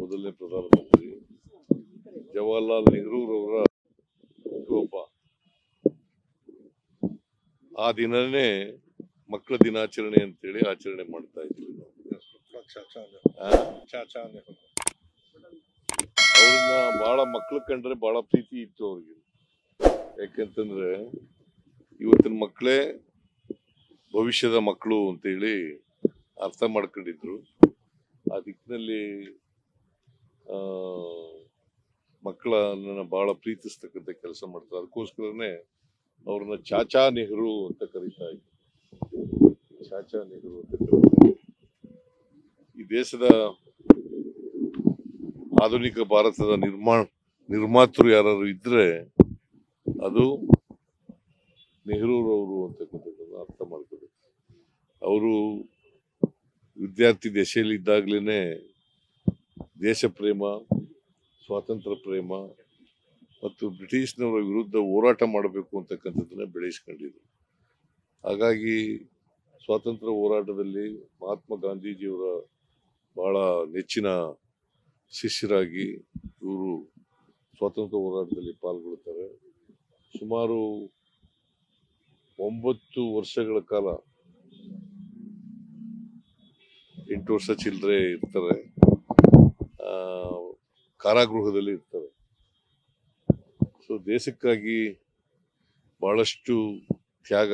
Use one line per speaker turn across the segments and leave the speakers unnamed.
ಮೊದಲನೇ ಪ್ರಧಾನಮಂತ್ರಿ ಜವಾಹರ್ಲಾಲ್ ನೆಹರೂರವರ ಹುಟ್ಟುಹಬ್ಬ. ಆ ದಿನನೇ ಮಕ್ಕಳ ದಿನಾಚರಣೆ ಅಂತೇಳಿ ಆಚರಣೆ ಮಾಡ್ತಾ ಇದ್ವಿ ನಾವು. ಅವ್ರನ್ನ ಬಹಳ ಮಕ್ಳು ಕಂಡ್ರೆ ಬಹಳ ಪ್ರೀತಿ ಇತ್ತು ಅವ್ರಿಗೆ. ಯಾಕಂತಂದ್ರೆ ಇವತ್ತಿನ ಮಕ್ಕಳೇ ಭವಿಷ್ಯದ ಮಕ್ಕಳು ಅಂತೇಳಿ ಅರ್ಥ ಮಾಡ್ಕೊಂಡಿದ್ರು. ಆ ದಿಕ್ಕಿನಲ್ಲಿ ಮಕ್ಕಳನ್ನ ಬಹಳ ಪ್ರೀತಿಸ್ತಕ್ಕಂಥ ಕೆಲಸ ಮಾಡ್ತಾರೆ. ಅದಕ್ಕೋಸ್ಕರನೇ ಅವ್ರನ್ನ ಚಾಚಾ ನೆಹರು ಅಂತ ಕರೀತಾ ಇದ್ರು. ಚಾಚಾ ನೆಹರು ಅಂತ ಕರೀತಾರೆ. ಈ ದೇಶದ ಆಧುನಿಕ ಭಾರತದ ನಿರ್ಮಾತೃ ಯಾರು ಇದ್ರೆ ಅದು ನೆಹರೂರವರು ಅಂತಕ್ಕಂಥದ್ದನ್ನು ಅರ್ಥ ಮಾಡ್ಕೋಬೇಕು. ಅವರು ವಿದ್ಯಾರ್ಥಿ ದಶೆಯಲ್ಲಿ ಇದ್ದಾಗ್ಲೇನೆ ದೇಶ ಪ್ರೇಮ, ಸ್ವಾತಂತ್ರ್ಯ ಪ್ರೇಮ ಮತ್ತು ಬ್ರಿಟಿಷ್ನವರ ವಿರುದ್ಧ ಹೋರಾಟ ಮಾಡಬೇಕು ಅಂತಕ್ಕಂಥದ್ದನ್ನ ಬೆಳೆಸ್ಕೊಂಡಿದ್ರು. ಹಾಗಾಗಿ ಸ್ವಾತಂತ್ರ್ಯ ಹೋರಾಟದಲ್ಲಿ ಮಹಾತ್ಮ ಗಾಂಧೀಜಿಯವರ ಬಹಳ ನೆಚ್ಚಿನ ಶಿಷ್ಯರಾಗಿ ಇವರು ಸ್ವಾತಂತ್ರ್ಯ ಹೋರಾಟದಲ್ಲಿ ಪಾಲ್ಗೊಳ್ತಾರೆ. ಸುಮಾರು 9 ವರ್ಷಗಳ ಕಾಲ 8 ವರ್ಷ ಚಿಲ್ಲರೆ ಇರ್ತಾರೆ, ಕಾರಾಗೃಹದಲ್ಲಿ ಇರ್ತಾರೆ. ಸೊ ದೇಶಕ್ಕಾಗಿ ಬಹಳಷ್ಟು ತ್ಯಾಗ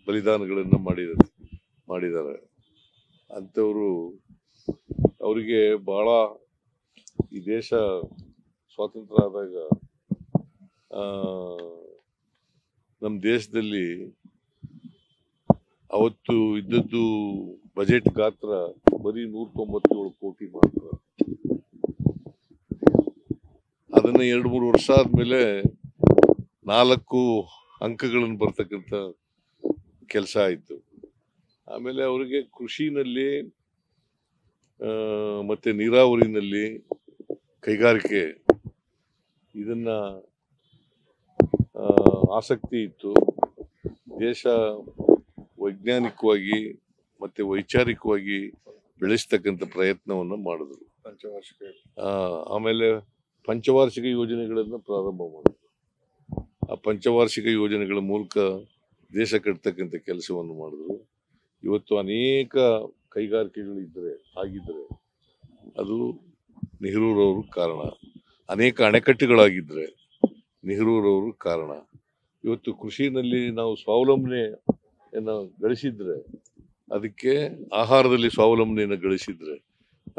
ಬಲಿದಾನಗಳನ್ನು ಮಾಡಿದ್ದಾರೆ. ಅಂಥವರು ಅವರಿಗೆ ಬಹಳ ಈ ದೇಶ ಸ್ವಾತಂತ್ರ್ಯ ಆದಾಗ ನಮ್ಮ ದೇಶದಲ್ಲಿ ಅವತ್ತು ಇದ್ದದ್ದು ಬಜೆಟ್ ಗಾತ್ರ ಬರೀ 197 ಕೋಟಿ ಮಾತ್ರ. ಅದನ್ನ 2-3 ವರ್ಷ ಆದ್ಮೇಲೆ 4 ಅಂಕಗಳನ್ನು ಬರ್ತಕ್ಕಂಥ ಕೆಲಸ ಆಯ್ತು. ಆಮೇಲೆ ಅವರಿಗೆ ಕೃಷಿನಲ್ಲಿ ಮತ್ತೆ ನೀರಾವರಿನಲ್ಲಿ ಕೈಗಾರಿಕೆ ಇದನ್ನ ಆಸಕ್ತಿ ಇತ್ತು. ದೇಶ ವೈಜ್ಞಾನಿಕವಾಗಿ ಮತ್ತೆ ವೈಚಾರಿಕವಾಗಿ ಬೆಳೆಸ್ತಕ್ಕಂಥ ಪ್ರಯತ್ನವನ್ನು ಮಾಡಿದ್ರು. ಆಮೇಲೆ ಪಂಚವಾರ್ಷಿಕ ಯೋಜನೆಗಳನ್ನು ಪ್ರಾರಂಭ ಮಾಡಿದ್ರು. ಆ ಪಂಚವಾರ್ಷಿಕ ಯೋಜನೆಗಳ ಮೂಲಕ ದೇಶ ಕಟ್ತಕ್ಕಂಥ ಕೆಲಸವನ್ನು ಮಾಡಿದ್ರು. ಇವತ್ತು ಅನೇಕ ಕೈಗಾರಿಕೆಗಳು ಆಗಿದ್ರೆ ಅದು ನೆಹರೂರವರು ಕಾರಣ. ಅನೇಕ ಅಣೆಕಟ್ಟುಗಳಾಗಿದ್ರೆ ನೆಹರೂರವರು ಕಾರಣ. ಇವತ್ತು ಕೃಷಿನಲ್ಲಿ ನಾವು ಸ್ವಾವಲಂಬನೆಯನ್ನು ಗಳಿಸಿದ್ರೆ, ಅದಕ್ಕೆ ಆಹಾರದಲ್ಲಿ ಸ್ವಾವಲಂಬನೆಯನ್ನು ಗಳಿಸಿದ್ರೆ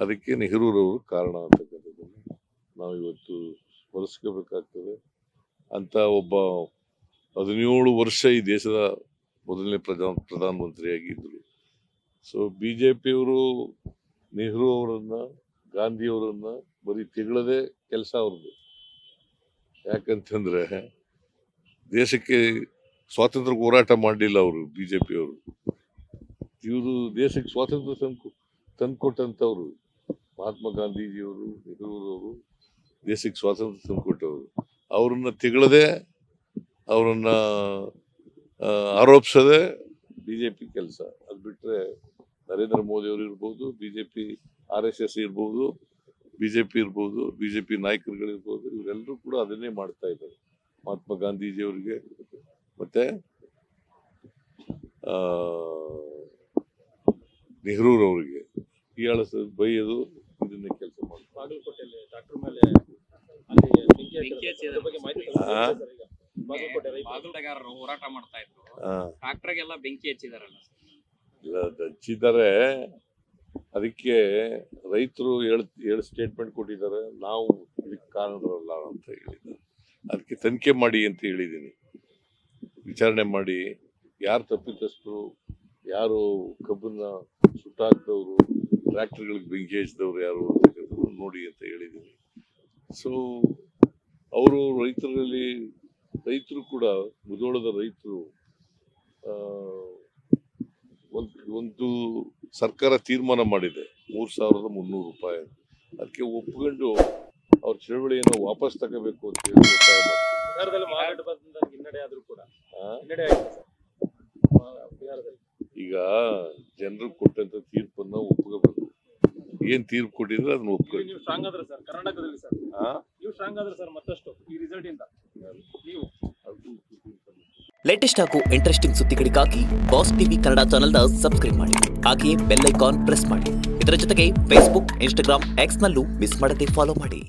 ಅದಕ್ಕೆ ನೆಹರೂರವರು ಕಾರಣ ಅಂತಕ್ಕಂಥದ್ದನ್ನು ನಾವು ಇವತ್ತು ಸ್ಮರಿಸ್ಕೋಬೇಕಾಗ್ತದೆ. ಅಂತ ಒಬ್ಬ 17 ವರ್ಷ ಈ ದೇಶದ ಮೊದಲನೇ ಪ್ರಧಾನಮಂತ್ರಿಯಾಗಿದ್ದರು. ಸೊ ಬಿಜೆಪಿಯವರು ನೆಹರು ಅವರನ್ನ, ಗಾಂಧಿಯವರನ್ನ ಬರೀ ತೆಗಳದೇ ಕೆಲಸ ಅವ್ರದ್ದು. ಯಾಕಂತಂದ್ರೆ ದೇಶಕ್ಕೆ ಸ್ವಾತಂತ್ರ್ಯ ಹೋರಾಟ ಮಾಡಲಿಲ್ಲ ಅವರು. ಬಿಜೆಪಿಯವರು ಇವರು ದೇಶಕ್ಕೆ ಸ್ವಾತಂತ್ರ್ಯ ತಂದ್ಕೊಟ್ಟಂತವ್ರು. ಮಹಾತ್ಮ ಗಾಂಧೀಜಿಯವರು, ನೆಹರೂರವರು ದೇಶಕ್ಕೆ ಸ್ವಾತಂತ್ರ್ಯ ತಂದ್ಕೊಟ್ಟವರು. ಅವ್ರನ್ನ ತೆಗಳದೆ, ಅವರನ್ನ ಆರೋಪಿಸದೆ ಬಿಜೆಪಿ ಕೆಲಸ. ಅದು ಬಿಟ್ರೆ ನರೇಂದ್ರ ಮೋದಿ ಅವರು ಇರ್ಬೋದು, ಬಿಜೆಪಿ RSS ಇರ್ಬೋದು, ಬಿಜೆಪಿ ಇರ್ಬೋದು, ಬಿಜೆಪಿ ನಾಯಕರುಗಳಿರ್ಬೋದು, ಇವರೆಲ್ಲರೂ ಕೂಡ ಅದನ್ನೇ ಮಾಡ್ತಾ ಇದ್ದಾರೆ. ಮಹಾತ್ಮ ಗಾಂಧೀಜಿಯವರಿಗೆ ಮತ್ತೆ ನೆಹರೂರವರಿಗೆ ಬೈಯೋದು ಇದನ್ನೇ ಕೆಲಸ ಮಾಡ್ತಾರೆ.
ಹೋರಾಟ ಮಾಡ್ತಾ ಇದ್ರು, ಟ್ರಾಕ್ಟರ್ಗೆಲ್ಲ ಬೆಂಕಿ ಹಚ್ಚಿದಾರಲ್ಲ.
ಹಚ್ಚಿದ್ದಾರೆ. ಅದಕ್ಕೆ ರೈತರು ಹೇಳಿ ಸ್ಟೇಟ್ಮೆಂಟ್ ಕೊಟ್ಟಿದ್ದಾರೆ, ನಾವು ಇದಕ್ಕೆ ಕಾರಣರಲ್ಲ ಅಂತ ಹೇಳಿದ್ದಾರೆ. ಅದಕ್ಕೆ ತನಿಖೆ ಮಾಡಿ ಅಂತ ಹೇಳಿದ್ದೀನಿ. ವಿಚಾರಣೆ ಮಾಡಿ ಯಾರು ತಪ್ಪಿತಸ್ಥರು, ಯಾರು ಕಬ್ಬನ್ನ ಸುಟ್ಟಾಕ್ದವರು, ಟ್ರ್ಯಾಕ್ಟರ್ಗಳಿಗೆ ಬೆಂಕಿ ಹಚ್ಚಿದವ್ರು ಯಾರು ಅಂತಕ್ಕಂಥದ್ದು ನೋಡಿ ಅಂತ ಹೇಳಿದ್ದೀನಿ. ಸೊ ಅವರು ರೈತರು ಕೂಡ, ಮುಧೋಳದ ರೈತರು ಒಂದು ಸರ್ಕಾರ ತೀರ್ಮಾನ ಮಾಡಿದೆ 3,300 ರೂಪಾಯಿ. ಅದಕ್ಕೆ ಒಪ್ಕೊಂಡು ಅವ್ರ ಚಳವಳಿಯನ್ನು ವಾಪಸ್ ತಗೋಬೇಕು ಅಂತ ಹೇಳಿ ಒತ್ತಾಯ ಮಾಡ್ತಾರೆ. ಈಗ ಜನರು ಕೊಟ್ಟಂತ ತೀರ್ಪನ್ನ ಒಪ್ಕೋಬೇಕು. ಏನ್ ತೀರ್ಪು ಕೊಟ್ಟಿದ್ರೆ ಅದನ್ನ ಒಪ್ಕೊಳ್ಳಿ.
ನೀವು ಸ್ಟ್ರಾಂಗ್ ಆದ್ರೆ ಸರ್ ಕರ್ನಾಟಕದಲ್ಲಿ ಸರ್
ಹಾ
ನೀವು ಸ್ಟ್ರಾಂಗ್ ಆದ್ರೆ ಸರ್ ಮತ್ತಷ್ಟು ಈ ರಿಸಲ್ಟ್ ಇಂದ ನೀವು
ಲೇಟೆಸ್ಟ್ ಹಾಗೂ ಇಂಟ್ರೆಸ್ಟಿಂಗ್ ಸುದ್ದಿಗಳಿಗಾಗಿ ಬಾಸ್ ಟಿವಿ ಕನ್ನಡ ಚಾನೆಲ್ನ ಸಬ್ಸ್ಕ್ರೈಬ್ ಮಾಡಿ. ಹಾಗೆಯೇ ಬೆಲ್ ಐಕಾನ್ ಪ್ರೆಸ್ ಮಾಡಿ. ಇದರ ಜೊತೆಗೆ ಫೇಸ್ಬುಕ್, ಇನ್ಸ್ಟಾಗ್ರಾಮ್, ಎಕ್ಸ್ ನಲ್ಲೂ ಮಿಸ್ ಮಾಡದೆ ಫಾಲೋ ಮಾಡಿ.